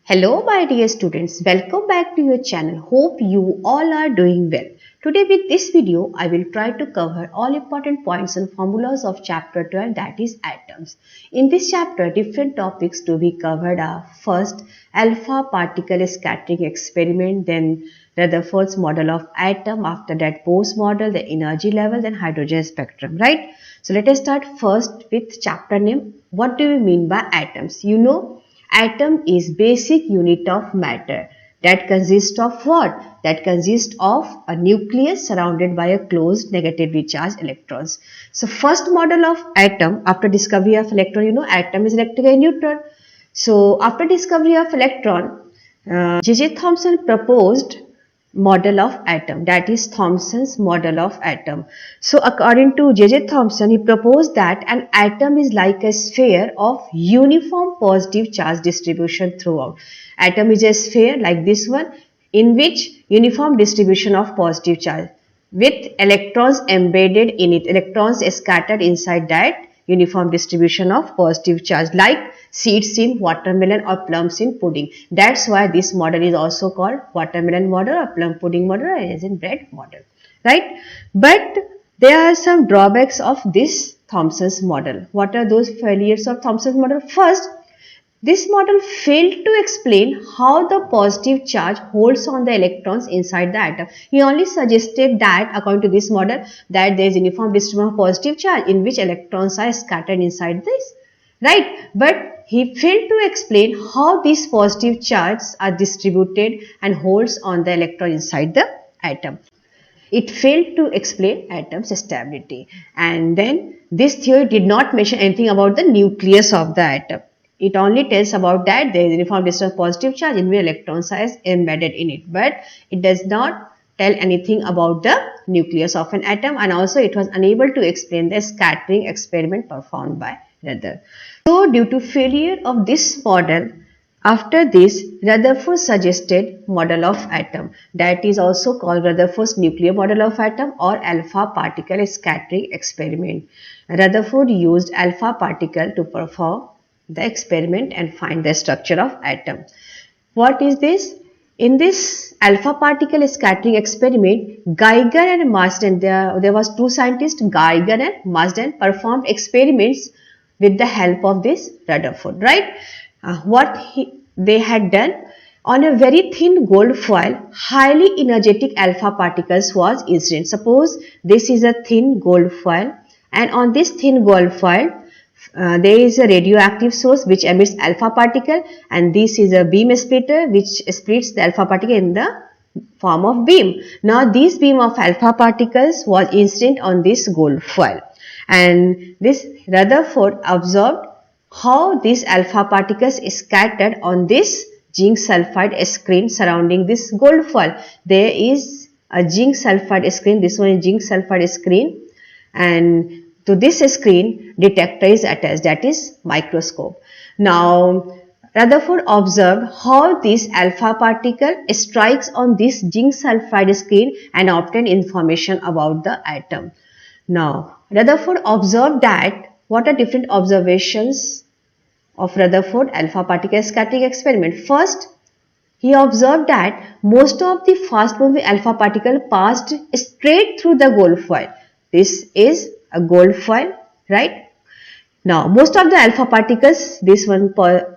Hello my dear students, welcome back to your channel. Hope you all are doing well. Today with this video, I will try to cover all important points and formulas of chapter 12, that is atoms. In this chapter, different topics to be covered are first, alpha particle scattering experiment, then Rutherford's model of atom, after that Bohr's model, the energy level, then hydrogen spectrum, right? So let us start first with chapter name. What do we mean by atoms? You know, atom is basic unit of matter that consists of what? That consists of a nucleus surrounded by a closed negatively charged electrons. So first model of atom after discovery of electron, you know, atom is electrically neutral. So after discovery of electron, J.J. Thomson proposed model of atom, that is Thomson's model of atom. So according to J.J. Thomson, he proposed that an atom is like a sphere of uniform positive charge distribution throughout. Atom is a sphere like this one in which uniform distribution of positive charge with electrons embedded in it, electrons scattered inside that uniform distribution of positive charge like seeds in watermelon or plums in pudding. That's why this model is also called watermelon model or plum pudding model or as in bread model, right? But there are some drawbacks of this Thomson's model. What are those failures of Thomson's model? First, this model failed to explain how the positive charge holds on the electrons inside the atom. He only suggested that, according to this model, that there is uniform distribution of positive charge in which electrons are scattered inside this, right? But he failed to explain how these positive charges are distributed and holds on the electron inside the atom. It failed to explain atom's stability. And then this theory did not mention anything about the nucleus of the atom. It only tells about that there is uniform distribution of positive charge in which electrons are embedded in it. But it does not tell anything about the nucleus of an atom, and also it was unable to explain the scattering experiment performed by Rutherford. So due to failure of this model, after this Rutherford suggested model of atom, that is also called Rutherford's nuclear model of atom or alpha particle scattering experiment. Rutherford used alpha particle to perform the experiment and find the structure of atom. What is this? In this alpha particle scattering experiment, Geiger and Marsden, there was two scientists, Geiger and Marsden, performed experiments with the help of this Rutherford, right? They had done, on a very thin gold foil, highly energetic alpha particles was incident. Suppose this is a thin gold foil, and on this thin gold foil, there is a radioactive source which emits alpha particle, and this is a beam splitter which splits the alpha particle in the form of beam. Now this beam of alpha particles was incident on this gold foil, and this Rutherford observed how these alpha particles scattered on this zinc sulfide screen surrounding this gold foil. There is a zinc sulfide screen, this one is zinc sulfide screen, and to this screen detector is attached, that is microscope. Now Rutherford observed how this alpha particle strikes on this zinc sulfide screen and obtained information about the atom. Now Rutherford observed that, what are different observations of Rutherford alpha particle scattering experiment? First, he observed that most of the fast moving alpha particle passed straight through the gold foil. This is a gold foil, right? Now most of the alpha particles,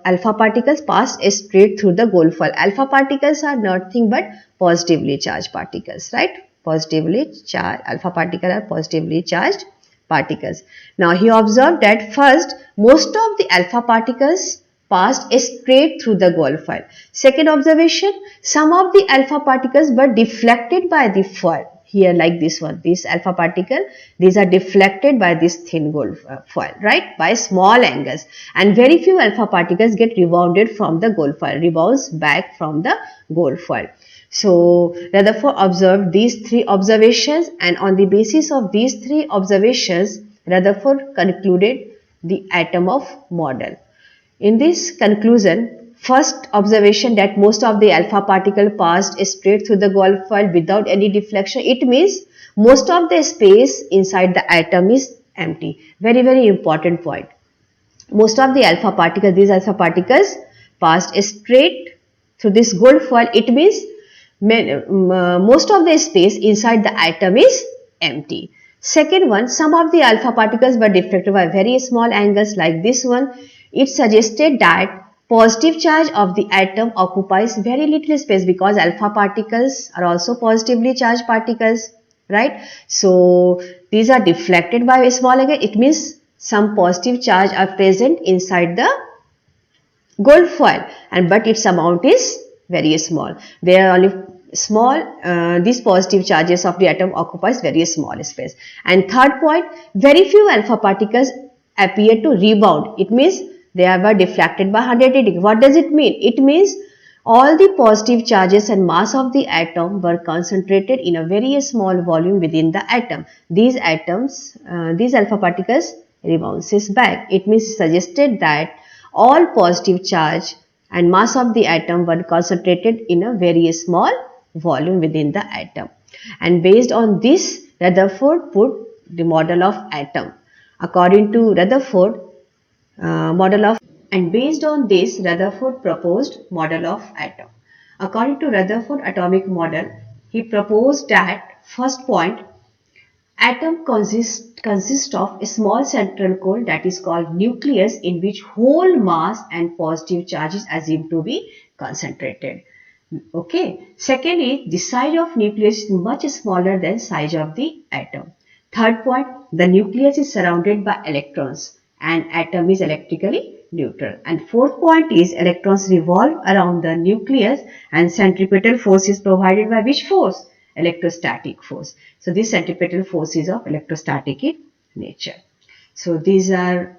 alpha particles passed straight through the gold foil. Alpha particles are nothing but positively charged particles, right? Positively charged, alpha particles are positively charged particles. Now he observed that first, most of the alpha particles passed straight through the gold foil. Second observation, some of the alpha particles were deflected by the foil. Here like this one, this alpha particle, these are deflected by this thin gold foil, right, by small angles, and very few alpha particles get rebounded from the gold foil, rebounds back from the gold foil. So Rutherford observed these three observations, and on the basis of these three observations, Rutherford concluded the atom of model. In this conclusion, first observation, that most of the alpha particle passed straight through the gold foil without any deflection, it means most of the space inside the atom is empty. Very, very important point. Most of the alpha particles, these alpha particles passed straight So this gold foil, it means most of the space inside the atom is empty. Second one, some of the alpha particles were diffracted by very small angles like this one. It suggested that positive charge of the atom occupies very little space because alpha particles are also positively charged particles, right? So these are deflected by a small angle. It means some positive charge are present inside the gold foil, and but its amount is very small. They are only small, these positive charges of the atom occupies very small space. And third point, very few alpha particles appear to rebound. It means they were deflected by 180 degrees. What does it mean? It means all the positive charges and mass of the atom were concentrated in a very small volume within the atom. These alpha particles rebounces back. It means suggested that all positive charge and mass of the atom were concentrated in a very small volume within the atom. And based on this, Rutherford put the model of atom. According to Rutherford, based on this, Rutherford proposed model of atom. According to Rutherford atomic model, he proposed that first point, atom consists of a small central core that is called nucleus, in which whole mass and positive charge is assumed to be concentrated. Okay. Second is the size of nucleus is much smaller than size of the atom. Third point, the nucleus is surrounded by electrons and atom is electrically neutral. And fourth point is electrons revolve around the nucleus and centripetal force is provided by which force? Electrostatic force. So this centripetal force is of electrostatic in nature. So these are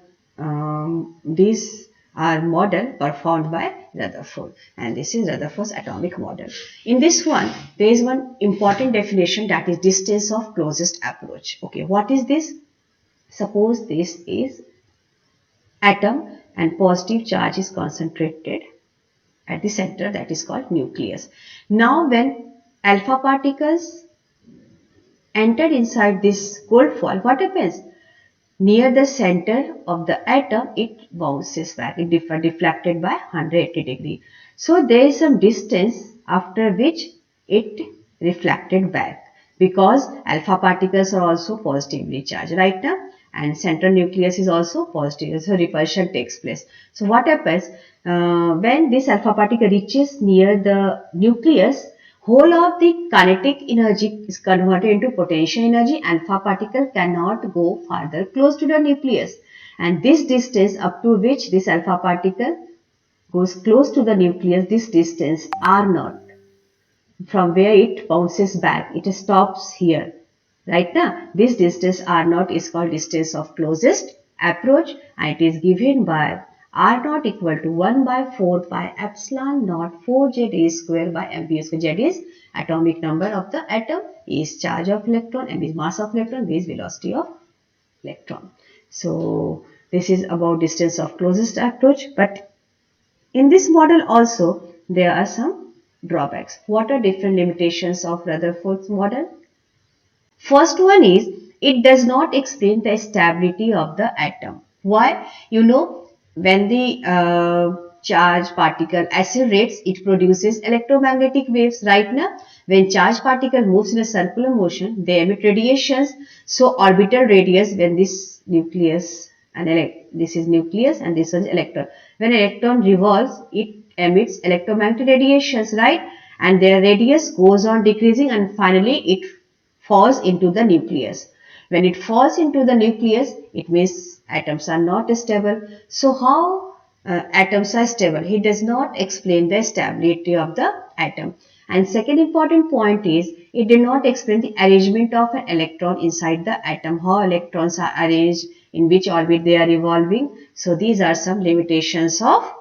model performed by Rutherford, and this is Rutherford's atomic model. In this one, there is one important definition, that is distance of closest approach. Okay, what is this? Suppose this is atom and positive charge is concentrated at the center, that is called nucleus. Now when alpha particles entered inside this gold foil, what happens? Near the center of the atom, it bounces back. It deflected by 180 degree. So there is some distance after which it reflected back, because alpha particles are also positively charged right now, and central nucleus is also positive. So repulsion takes place. So what happens when this alpha particle reaches near the nucleus? Whole of the kinetic energy is converted into potential energy. Alpha particle cannot go farther close to the nucleus, and this distance up to which this alpha particle goes close to the nucleus, this distance R0, from where it bounces back, it stops here. Right now, this distance R0 is called distance of closest approach, and it is given by R0 equal to 1 by 4 pi epsilon naught 4Z square by mv square. Z is atomic number of the atom, E is charge of electron, m is mass of electron, v is velocity of electron. So this is about distance of closest approach. But in this model also there are some drawbacks. What are different limitations of Rutherford's model? First one is, it does not explain the stability of the atom. Why? You know, when the charged particle accelerates, it produces electromagnetic waves. Right now, when charged particle moves in a circular motion, they emit radiations. So orbital radius, when this nucleus and this is nucleus and this is electron, when electron revolves, it emits electromagnetic radiations, right? And their radius goes on decreasing, and finally it falls into the nucleus. When it falls into the nucleus, it means atoms are not stable. So how atoms are stable? He does not explain the stability of the atom. And second important point is, it did not explain the arrangement of an electron inside the atom, how electrons are arranged, in which orbit they are revolving. So these are some limitations of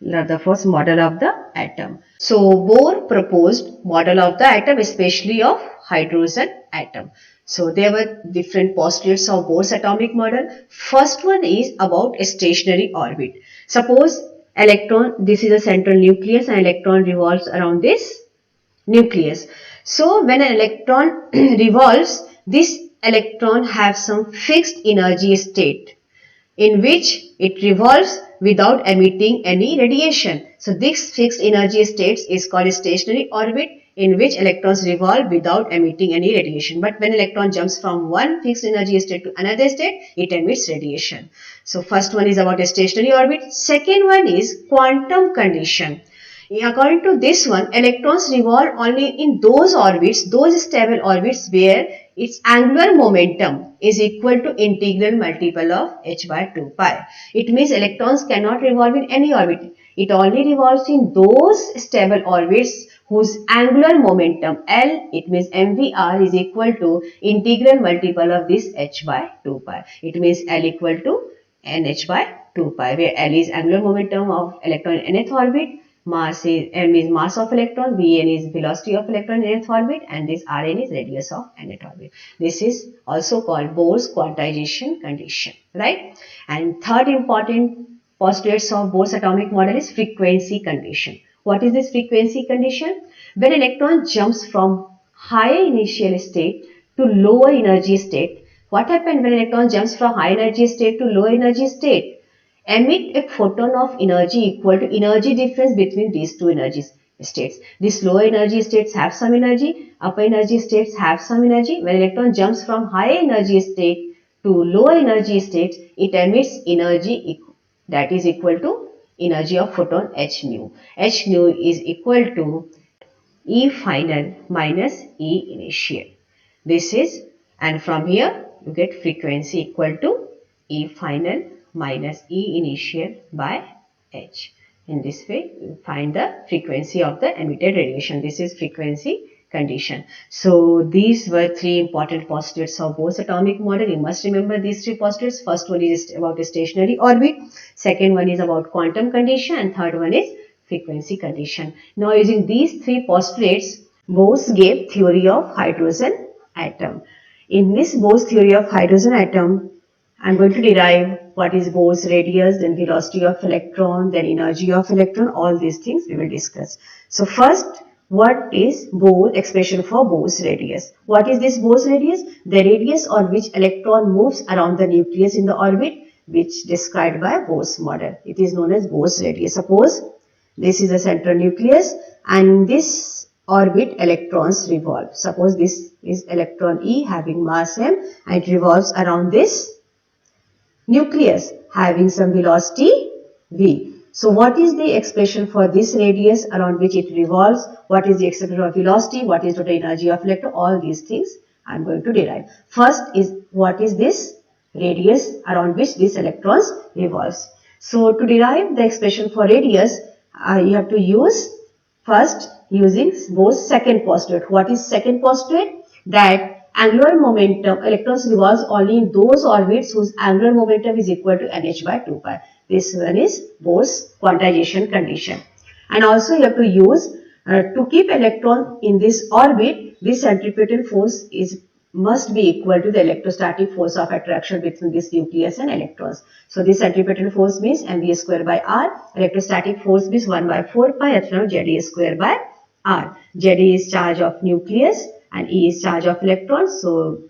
Rutherford's model of the atom. So Bohr proposed model of the atom, especially of hydrogen atom. So there were different postulates of Bohr's atomic model. First one is about a stationary orbit. Suppose electron, this is a central nucleus, and electron revolves around this nucleus. So when an electron revolves, this electron has some fixed energy state in which it revolves without emitting any radiation. So this fixed energy state is called a stationary orbit in which electrons revolve without emitting any radiation. But when electron jumps from one fixed energy state to another state, it emits radiation. So first one is about a stationary orbit. Second one is quantum condition. According to this one, electrons revolve only in those orbits, those stable orbits where its angular momentum is equal to integral multiple of h by 2 pi. It means electrons cannot revolve in any orbit. It only revolves in those stable orbits whose angular momentum L, it means mvr, is equal to integral multiple of this h by 2 pi. It means L equal to nh by 2 pi, where L is angular momentum of electron in nth orbit, mass is m is mass of electron, vn is velocity of electron in nth orbit, and this rn is radius of nth orbit. This is also called Bohr's quantization condition, right? And third important postulates of Bohr's atomic model is frequency condition. What is this frequency condition? When electron jumps from higher initial state to lower energy state, what happens when electron jumps from high energy state to low energy state? Emit a photon of energy equal to energy difference between these two energy states. These low energy states have some energy, upper energy states have some energy. When electron jumps from higher energy state to lower energy state, it emits energy that is equal to energy of photon h nu. H nu is equal to E final minus E initial. This is, and from here you get frequency equal to E final minus E initial by H. In this way, you find the frequency of the emitted radiation. This is frequency condition. So these were three important postulates of Bohr's atomic model. You must remember these three postulates. First one is about a stationary orbit. Second one is about quantum condition, and third one is frequency condition. Now using these three postulates, Bohr gave theory of hydrogen atom. In this Bohr's theory of hydrogen atom, I am going to derive what is Bohr's radius, then velocity of electron, then energy of electron, all these things we will discuss. So first, what is Bohr expression for Bohr's radius? What is this Bohr's radius? The radius on which electron moves around the nucleus in the orbit, which described by Bohr's model. It is known as Bohr's radius. Suppose this is a central nucleus and in this orbit electrons revolve. Suppose this is electron E having mass m and it revolves around this nucleus having some velocity v. So what is the expression for this radius around which it revolves? What is the expression of velocity? What is total energy of electron? All these things I am going to derive. First is what is this radius around which this electrons revolves. So to derive the expression for radius, you have to use first using Bohr's second postulate. What is second postulate? That angular momentum, electrons revolves only in those orbits whose angular momentum is equal to nh by 2 pi. This one is Bohr's quantization condition. And also you have to use, to keep electron in this orbit, this centripetal force must be equal to the electrostatic force of attraction between this nucleus and electrons. So this centripetal force means mv square by r, electrostatic force means 1 by 4 pi epsilon Za square by r. Za is charge of nucleus and E is charge of electrons, so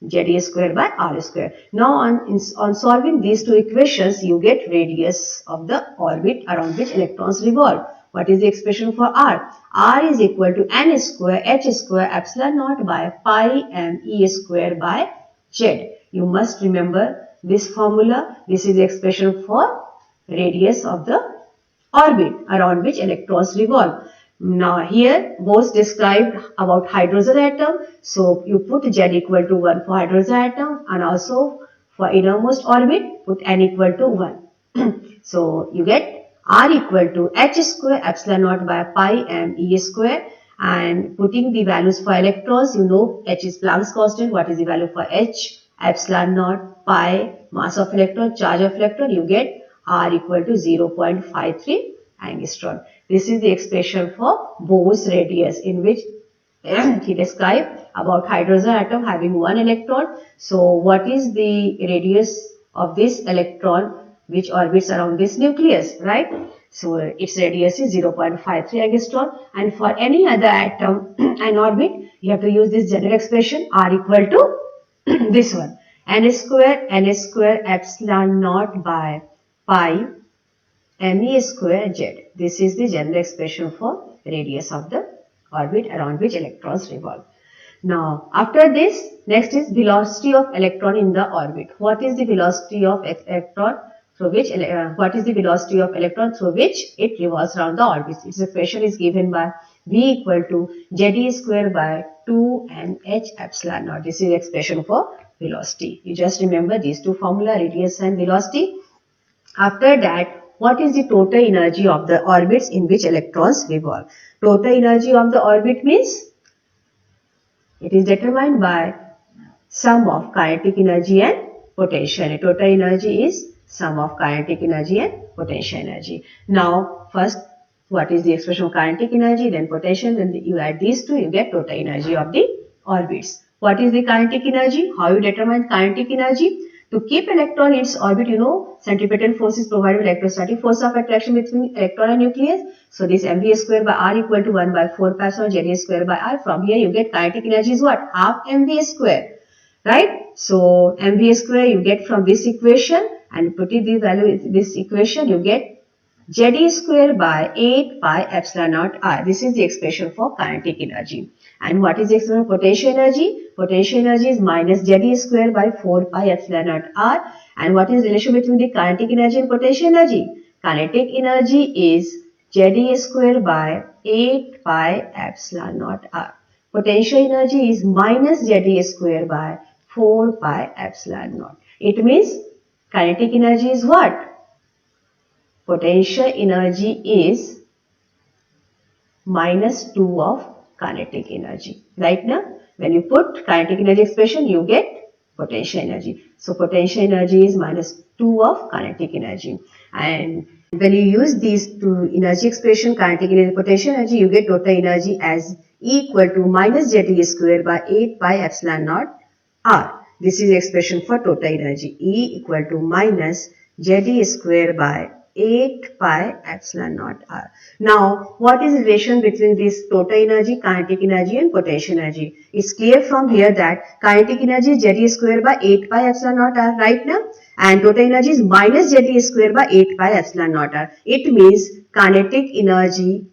Za square by r square. Now on solving these two equations, you get radius of the orbit around which electrons revolve. What is the expression for r? R is equal to n square h square epsilon naught by pi m E square by z. You must remember this formula. This is the expression for radius of the orbit around which electrons revolve. Now here Bohr described about hydrogen atom. So you put Z equal to 1 for hydrogen atom, and also for innermost orbit put n equal to 1. So you get R equal to h square epsilon naught by pi m E square, and putting the values for electrons, you know h is Planck's constant. What is the value for h? Epsilon naught pi mass of electron, charge of electron, you get R equal to 0.53 angstrom. This is the expression for Bohr's radius, in which he described about hydrogen atom having one electron. So what is the radius of this electron which orbits around this nucleus, right? So its radius is 0.53 angstrom, and for any other atom and orbit you have to use this general expression R equal to this one, n square epsilon naught by pi me square z. This is the general expression for radius of the orbit around which electrons revolve. Now, after this, next is velocity of electron in the orbit. What is the velocity of electron through which it revolves around the orbit? Its expression is given by V equal to Ze square by 2 and H epsilon naught. This is expression for velocity. You just remember these two formula, radius and velocity. After that, what is the total energy of the orbits in which electrons revolve? Total energy of the orbit means it is determined by sum of kinetic energy and potential. Total energy is sum of kinetic energy and potential energy. Now, first, what is the expression of kinetic energy, then potential, then you add these two, you get total energy of the orbits. What is the kinetic energy? How you determine kinetic energy? To keep electron in its orbit, you know, centripetal force is provided with electrostatic force of attraction between electron and nucleus. So this mv square by r equal to 1 by 4 pi epsilon Ze square by r. From here you get kinetic energy is what? Half mv square. Right? So mv square you get from this equation, and put it the value in this equation, you get Ze square by 8 pi epsilon naught r. This is the expression for kinetic energy. And what is the expression of potential energy? Potential energy is minus Ze square by 4 pi epsilon naught r. And what is the relation between the kinetic energy and potential energy? Kinetic energy is Ze square by 8 pi epsilon naught r. Potential energy is minus Ze square by 4 pi epsilon naught. It means kinetic energy is what? Potential energy is minus 2 of kinetic energy. Right now, when you put kinetic energy expression, you get potential energy. So, potential energy is minus 2 of kinetic energy. And when you use these two energy expression, kinetic energy, potential energy, you get total energy as E equal to minus Ze square by 8 pi epsilon naught r. This is expression for total energy. E equal to minus Ze square by 8 pi epsilon naught r. Now, what is the relation between this total energy, kinetic energy and potential energy? It's clear from here that kinetic energy is Ze square by 8 pi epsilon naught r right now, and total energy is minus Ze square by 8 pi epsilon naught r. It means kinetic energy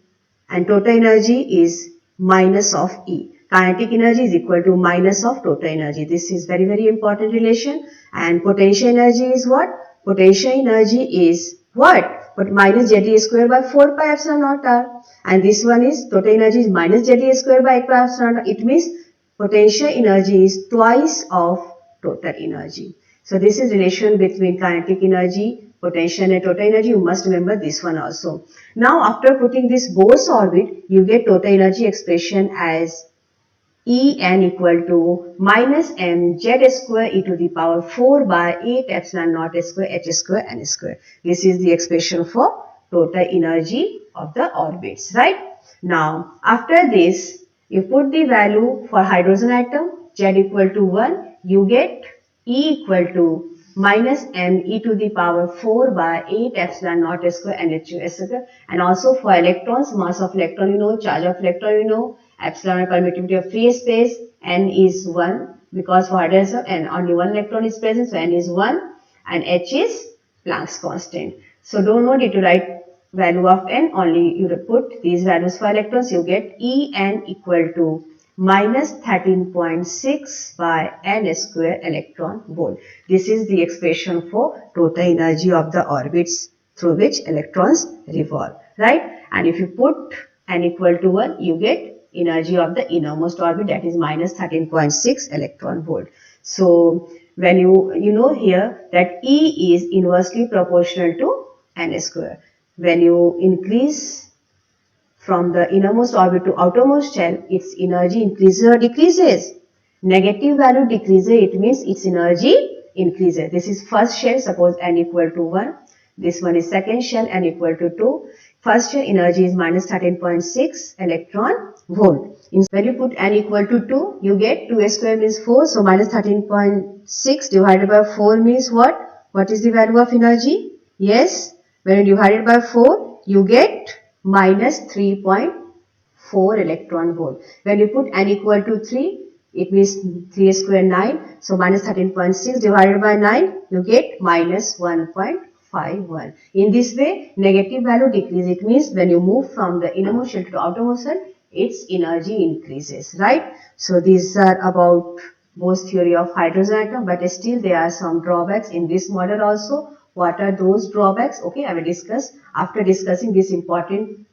and total energy is minus of E. Kinetic energy is equal to minus of total energy. This is very, very important relation. And potential energy is what? Potential energy is what? But minus Ze square by 4 pi epsilon naught r. And this one is total energy is minus Ze square by 8 pi epsilon naught. It means potential energy is twice of total energy. So this is relation between kinetic energy, potential and total energy. You must remember this one also. Now after putting this Bohr's orbit, you get total energy expression as En equal to minus mz square e to the power 4 by 8 epsilon naught square h square n square. This is the expression for total energy of the orbits, right? Now, after this, you put the value for hydrogen atom, z equal to 1, you get E equal to minus m e to the power 4 by 8 epsilon naught square n h square. And also for electrons, mass of electron you know, charge of electron you know, epsilon permittivity of free space, n is 1 because for hydrogen n only one electron is present, so n is 1 and h is Planck's constant. So don't need to write value of n, only you put these values for electrons, you get En equal to minus 13.6 by n square electron volt. This is the expression for total energy of the orbits through which electrons revolve, right? And if you put n equal to 1, you get energy of the innermost orbit, that is minus 13.6 electron volt. So when you know here that E is inversely proportional to n square. When you increase from the innermost orbit to outermost shell, its energy increases or decreases. Negative value decreases, it means its energy increases. This is first shell, suppose n equal to 1. This one is second shell, n equal to 2. First shell energy is minus 13.6 electron volt. When you put n equal to 2, you get 2 square means 4. So minus 13.6 divided by 4 means what? What is the value of energy? Yes, when you divide it by 4, you get minus 3.4 electron volt. When you put n equal to 3, it means 3 square 9. So minus 13.6 divided by 9, you get minus 1.4. phi 1. In this way, negative value decrease. It means when you move from the innermost shell to the outermost shell, its energy increases, right? So these are about Bohr's theory of hydrogen atom, but still there are some drawbacks in this model also. What are those drawbacks? Okay, I will discuss after discussing this important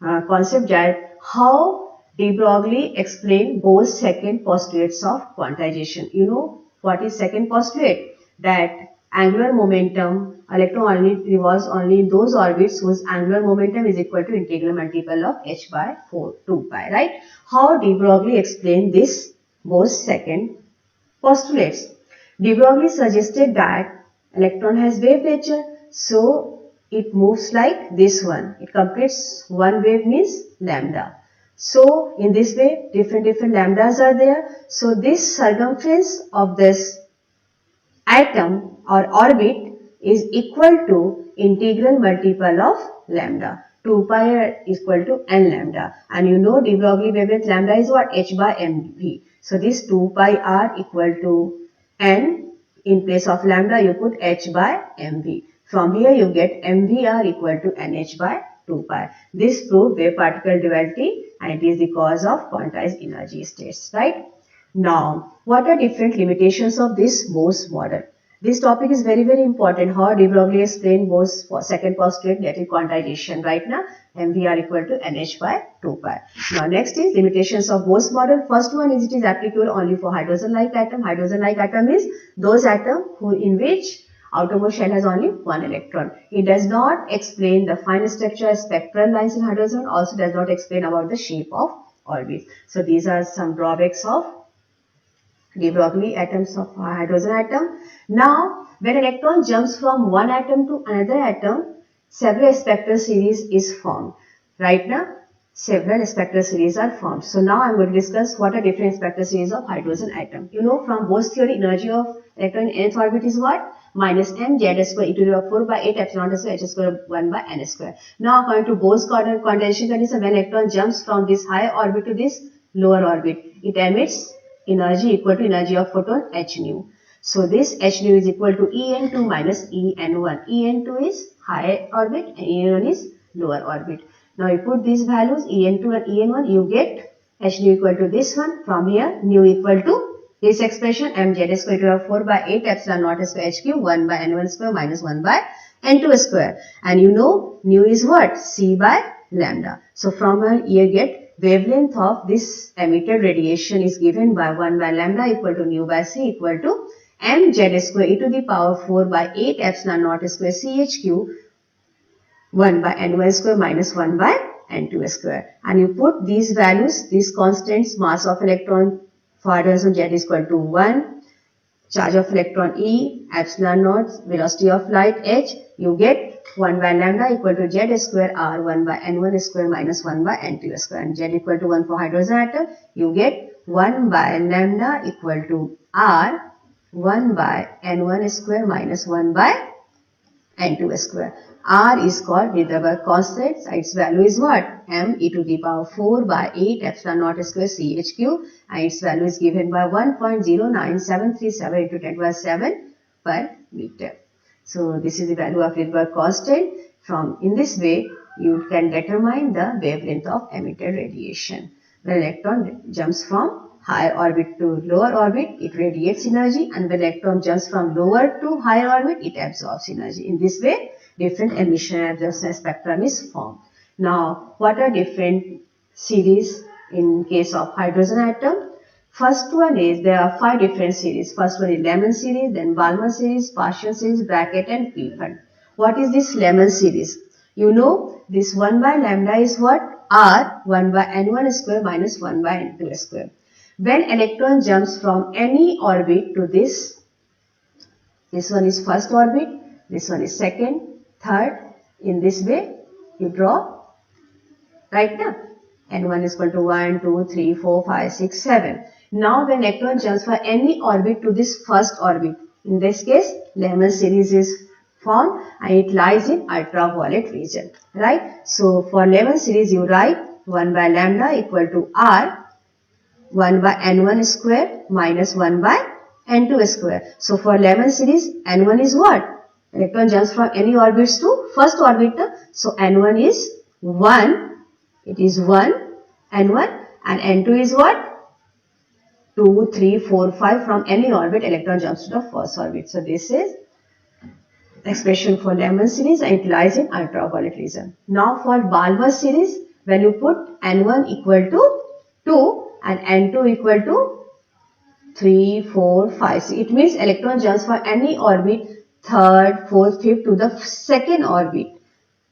concept, that how de Broglie explained Bohr's second postulates of quantization. You know what is second postulate? That angular momentum, electron only revolves only in those orbits whose angular momentum is equal to integral multiple of h by 2 pi, right? How de Broglie explained this Bohr's second postulates? De Broglie suggested that electron has wave nature, so it moves like this one. It completes one wave means lambda. So in this way, different lambdas are there. So this circumference of this atom or orbit is equal to integral multiple of lambda. 2 pi is equal to n lambda. And you know de Broglie wavelength lambda is what? H by mv. So this 2 pi r equal to n. In place of lambda, you put h by mv. From here, you get mvr equal to nh by 2 pi. This proved wave particle duality, and it is the cause of quantized energy states, right? Now, what are different limitations of this Bohr's model? This topic is very important. How de Broglie explained Bohr's second postulate, that is quantization. Right now, mvr equal to nh by 2 pi. Now, next is limitations of Bohr's model. First one is it is applicable only for hydrogen-like atom. Hydrogen-like atom is those atoms in which outermost shell has only one electron. It does not explain the fine structure, spectral lines in hydrogen. Also does not explain about the shape of orbits. So these are some drawbacks of de Broglie atoms of hydrogen atom. Now, when electron jumps from one atom to another atom, several spectral series is formed. Right now, several spectral series are formed. So now I am going to discuss what are different spectral series of hydrogen atom. You know from Bohr's theory, energy of electron in nth orbit is what? Minus mz square e to the power 4 by 8 epsilon naught square h square 1 by n square. Now according to Bohr's quantization condition, when electron jumps from this high orbit to this lower orbit, it emits energy equal to energy of photon h nu. So this h nu is equal to En2 minus En1. En2 is high orbit and En1 is lower orbit. Now you put these values En2 and En1, you get h nu equal to this one. From here, nu equal to this expression mz square to the 4 by 8 epsilon naught square h cube 1 by n1 square minus 1 by n2 square. And you know nu is what? C by lambda. So from here you get wavelength of this emitted radiation is given by 1 by lambda equal to nu by c equal to mz square e to the power 4 by 8 epsilon naught square ch cube 1 by n1 square minus 1 by n2 square. And you put these values, these constants, mass of electron for hydrogen z is equal to 1, charge of electron E, epsilon naught, velocity of light h, you get 1 by lambda equal to z square r 1 by n1 square minus 1 by n2 square. And z equal to 1 for hydrogen atom, you get 1 by lambda equal to r 1 by n1 square minus 1 by n2 square. R is called Rutherford constant. Its value is what? M e to the power 4 by 8 epsilon naught square ch cube, and its value is given by 1.09737 into 10 to the 7 per meter. So this is the value of Rutherford constant. In this way, you can determine the wavelength of emitted radiation. When electron jumps from higher orbit to lower orbit, it radiates energy, and when electron jumps from lower to higher orbit, it absorbs energy. In this way, different emission and absorption spectrum is formed. Now, what are different series in case of hydrogen atom? First one is, there are 5 different series. First one is Lemon series, then Balmer series, Partial series, Bracket and Clifford. What is this Lemon series? You know, this 1 by lambda is what? R 1 by n1 square minus 1 by n2 square. When electron jumps from any orbit to this one is first orbit, this one is second, third. In this way, you draw right now. N1 is equal to 1, 2, 3, 4, 5, 6, 7. Now, when electron jumps from any orbit to this first orbit, in this case, Lemon series is formed and it lies in ultraviolet region, right? So, for Lemon series, you write 1 by lambda equal to R 1 by n1 square minus 1 by n2 square. So, for Lemon series, n1 is what? Electron jumps from any orbits to first orbit. So N1 is 1. It is 1, N1, and N2 is what? 2, 3, 4, 5. From any orbit, electron jumps to the first orbit. So this is expression for Lemon series and it lies in ultraviolet region. Now for Balmer series, when you put N1 equal to 2 and N2 equal to 3, 4, 5. So it means electron jumps for any orbit, third, fourth, fifth to the second orbit.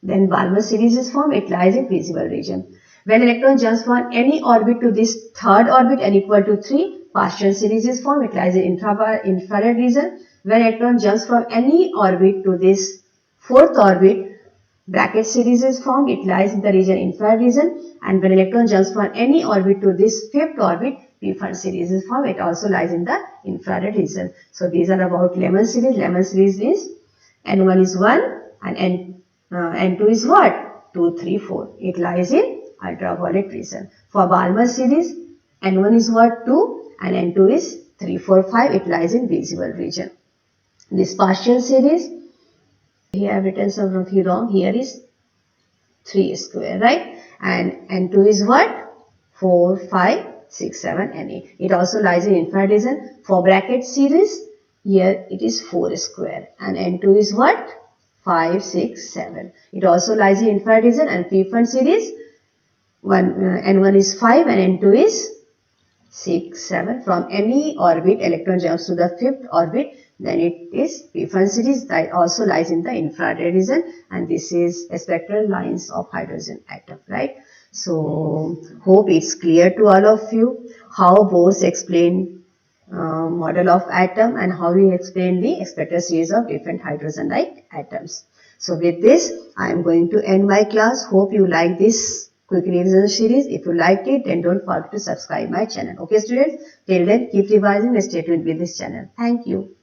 Then Balmer series is formed, it lies in visible region. When electron jumps from any orbit to this third orbit and equal to 3, partial series is formed, it lies in infrared region. When electron jumps from any orbit to this fourth orbit, bracket series is formed, it lies in the region infrared region. And when electron jumps from any orbit to this fifth orbit, P-fund series is formed, it also lies in the infrared region. So these are about Lemon series. Lemon series is N1 is 1 and N2 is what? 2, 3, 4. It lies in ultraviolet region. For Balmer series, N1 is what? 2 and N2 is 3, 4, 5. It lies in visible region. This partial series, here I have written something wrong. Here is 3 square, right? And N2 is what? 4, 5, 6, 7 and 8. It also lies in infrared region. For bracket series, here it is 4 square and N2 is what? 5, 6, 7. It also lies in infrared region. And P-fund series, N1 is 5 and N2 is 6, 7. From any orbit, electron jumps to the fifth orbit, then it is P-fund series that also lies in the infrared region. And this is spectral lines of hydrogen atom, right? So, hope it's clear to all of you how Bose explained model of atom and how we explain the spectral series of different hydrogen-like atoms. So with this, I am going to end my class. Hope you like this quick revision series. If you liked it, then don't forget to subscribe my channel. Okay students, till then keep revising and stay tuned with this channel. Thank you.